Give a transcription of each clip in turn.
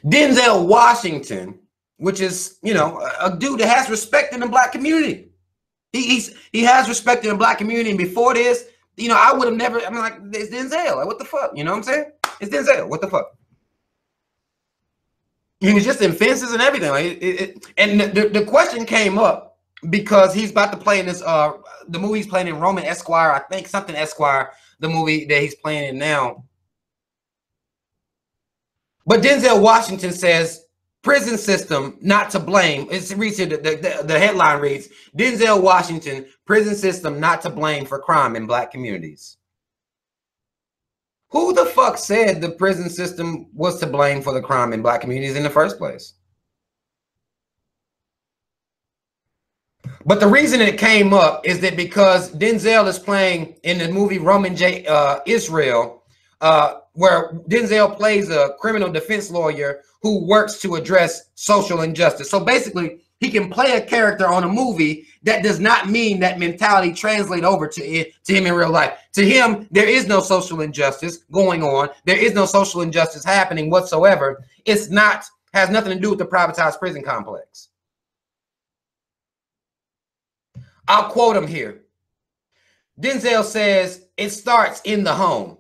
Denzel Washington, which is, you know, a dude that has respect in the black community. He has respect in the black community. And before this, you know, I would have never, I'm like, it's Denzel. Like, what the fuck? You know what I'm saying? It's Denzel. What the fuck? He was just in fences and everything. Like, and the question came up because he's about to play in this, the movie he's playing in, Roman Esquire, I think, something Esquire, the movie that he's playing in now. But Denzel Washington says, prison system not to blame. It's reads the headline reads, Denzel Washington, prison system not to blame for crime in black communities. Who the fuck said the prison system was to blame for the crime in black communities in the first place? But the reason it came up is that because Denzel is playing in the movie Roman Israel, where Denzel plays a criminal defense lawyer who works to address social injustice. So basically, he can play a character on a movie that does not mean that mentality translate over to him in real life. To him, there is no social injustice going on. There is no social injustice happening whatsoever. It's not, has nothing to do with the privatized prison complex. I'll quote him here. Denzel says, it starts in the home.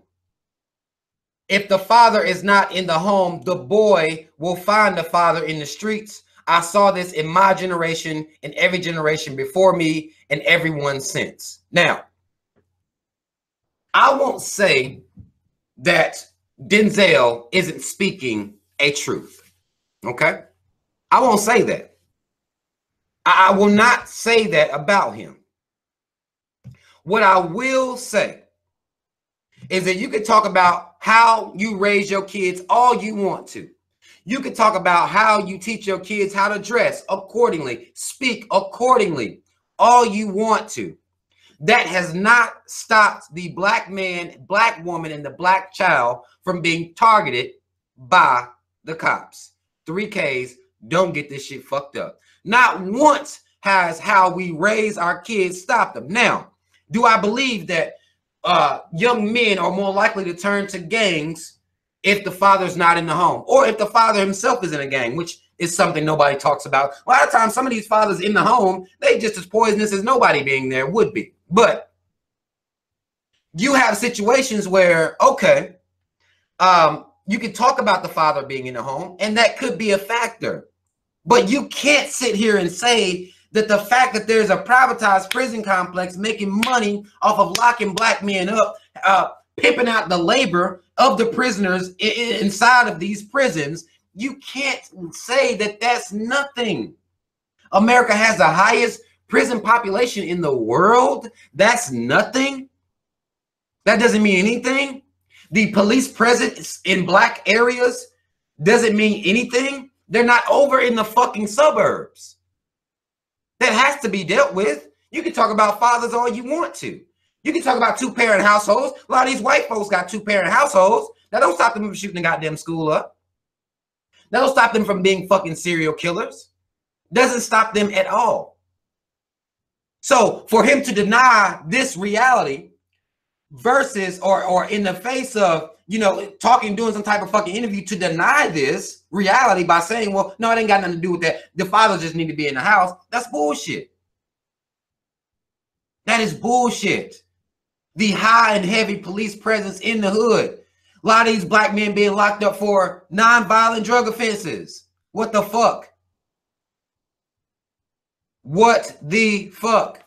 If the father is not in the home, the boy will find the father in the streets. I saw this in my generation, in every generation before me, and everyone since. Now, I won't say that Denzel isn't speaking a truth, okay? I won't say that. I will not say that about him. What I will say is that you could talk about how you raise your kids all you want to. You could talk about how you teach your kids how to dress accordingly, speak accordingly, all you want to. That has not stopped the black man, black woman, and the black child from being targeted by the cops. 3Ks, don't get this shit fucked up. Not once has how we raise our kids stopped them. Now, do I believe that young men are more likely to turn to gangs if the father's not in the home, or if the father himself is in a gang, which is something nobody talks about? A lot of times, some of these fathers in the home, they just as poisonous as nobody being there would be. But you have situations where, okay, you can talk about the father being in the home, and that could be a factor. But you can't sit here and say that the fact that there's a privatized prison complex making money off of locking black men up, pimping out the labor of the prisoners inside of these prisons, you can't say that that's nothing. America has the highest prison population in the world. That's nothing. That doesn't mean anything. The police presence in black areas doesn't mean anything. They're not over in the fucking suburbs. That has to be dealt with. You can talk about fathers all you want to. You can talk about two-parent households. A lot of these white folks got two-parent households. That don't stop them from shooting the goddamn school up. That don't stop them from being fucking serial killers. Doesn't stop them at all. So for him to deny this reality versus, or in the face of, you know, talking, doing some type of fucking interview to deny this reality by saying, well, no, it ain't got nothing to do with that. The fathers just need to be in the house. That's bullshit. That is bullshit. The high and heavy police presence in the hood. A lot of these black men being locked up for non-violent drug offenses. What the fuck? What the fuck?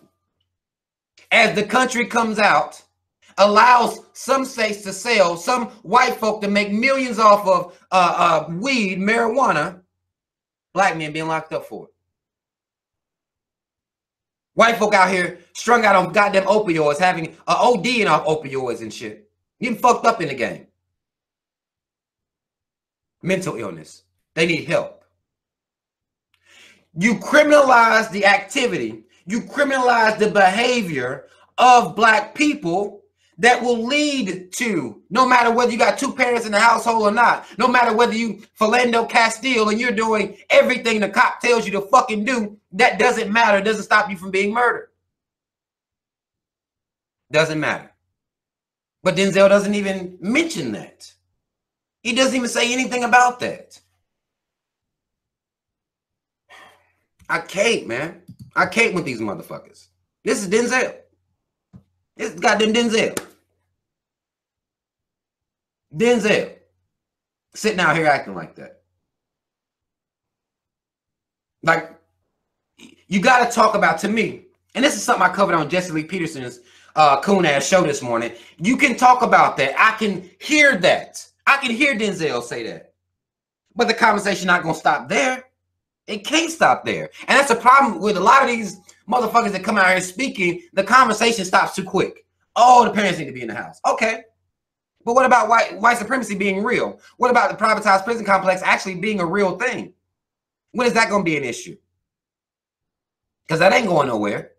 As the country comes out, allows some states to sell, some white folk to make millions off of weed, marijuana, black men being locked up for it. White folk out here strung out on goddamn opioids, having ODing off opioids and shit. Getting fucked up in the game. Mental illness. They need help. You criminalize the activity. You criminalize the behavior of black people that will lead to, no matter whether you got two parents in the household or not, no matter whether you Philando Castile and you're doing everything the cop tells you to fucking do, that doesn't matter. It doesn't stop you from being murdered. Doesn't matter. But Denzel doesn't even mention that. He doesn't even say anything about that. I can't, man. I can't with these motherfuckers. This is Denzel. This is goddamn Denzel. Denzel. Sitting out here acting like that. Like, you got to talk about, to me, and this is something I covered on Jesse Lee Peterson's coon ass show this morning. You can talk about that. I can hear that. I can hear Denzel say that. But the conversation not going to stop there. It can't stop there. And that's a problem with a lot of these motherfuckers that come out here speaking. The conversation stops too quick. Oh, the parents need to be in the house. Okay. But what about white supremacy being real? What about the privatized prison complex actually being a real thing? When is that going to be an issue? Because that ain't going nowhere.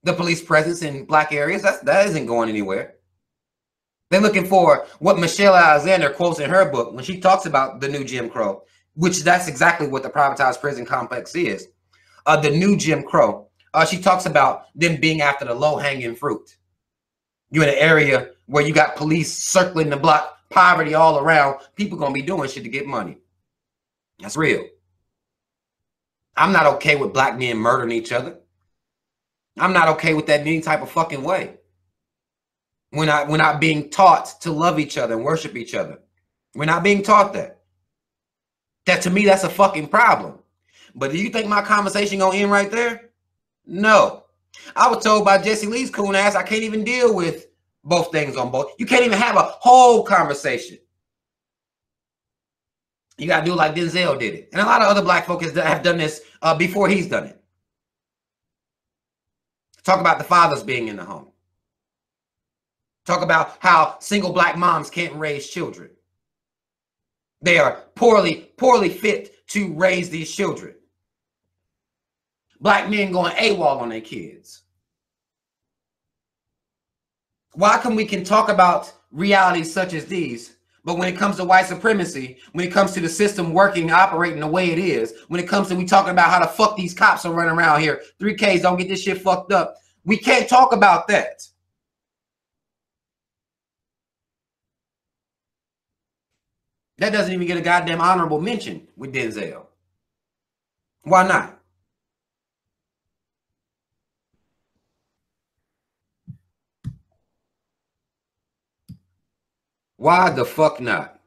The police presence in black areas, that isn't going anywhere. They're looking for what Michelle Alexander quotes in her book when she talks about the new Jim Crow, which that's exactly what the privatized prison complex is. The new Jim Crow. She talks about them being after the low-hanging fruit. You're in an area where you got police circling the block, poverty all around. People going to be doing shit to get money. That's real. I'm not okay with black men murdering each other. I'm not okay with that in any type of fucking way. We're not being taught to love each other and worship each other. We're not being taught that. That, to me, that's a fucking problem. But do you think my conversation gonna end right there? No. I was told by Jesse Lee's coon ass I can't even deal with both things on both. You can't even have a whole conversation. You gotta do it like Denzel did it. And a lot of other black folks have done this before he's done it. Talk about the fathers being in the home. Talk about how single black moms can't raise children. They are poorly fit to raise these children. Black men going AWOL on their kids. Why can we talk about realities such as these, but when it comes to white supremacy, when it comes to the system working, operating the way it is, when it comes to we talking about how the fuck these cops are running around here, 3Ks don't get this shit fucked up, we can't talk about that. That doesn't even get a goddamn honorable mention with Denzel. Why not? Why the fuck not?